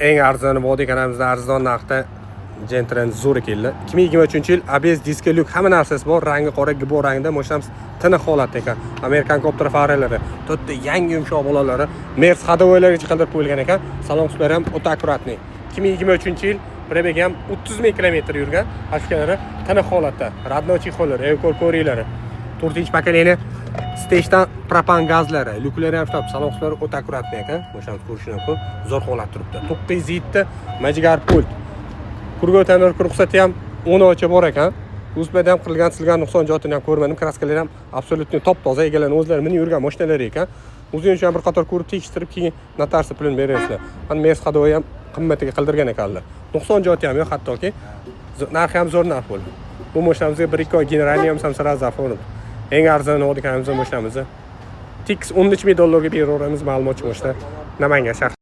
eng arzon Vodiy kanalimizda arzon narxda Gentrain zo'r keldi. 2023-yil ABS diski lyuk hamma narsasi bor, rangi qora gibo rangda, mashinamiz tiniq holatda ekan. Amerikan Copter farelari, to'rtta yangi yumshoq bolalari, Mercedes hadovoylargacha qildirib qo'yilgan ekan. Salon qismlari ham o'ta akkuratniy. 2023-yil prebegi ham 30 ming kilometr yurgan, ashkalari tiniq holatda. Radno chexollari, ekorkorilari, 4-chi pokoleniya stejdan propan gazlari, lyuklari ham shtab, salon qismlari o'ta akkuratniy ekan. Mashinamiz ko'rishni mumkin, zo'r holatda turibdi. 907 Magigar pult. Kurgo tanir ruxsati ham 10 oycha bor ekan. Uzbekda ham qilingan silgan nuqson joyini ham ko'rmadim. Kraskalari ham absolyutni top toza, egalarning o'zlari minib yurgan mashinalar ekan. O'zing uchun bir qator ko'rib tekshirib keyin notarsi pulini berasizlar. Mana Mercedes hadovoy ham qimmatiga qildirgan ekanlar. Nuqson joyi ham yo'q, hattoki narxi ham zo'r narx bo'ldi. Bu mashinamizga 1-2 oy generalniy ham saraza zafonib. Eng arzon Audi kanamizda mashinamizni $13,000 ga beraveramiz ma'lumot uchun mashina Namangan shahar.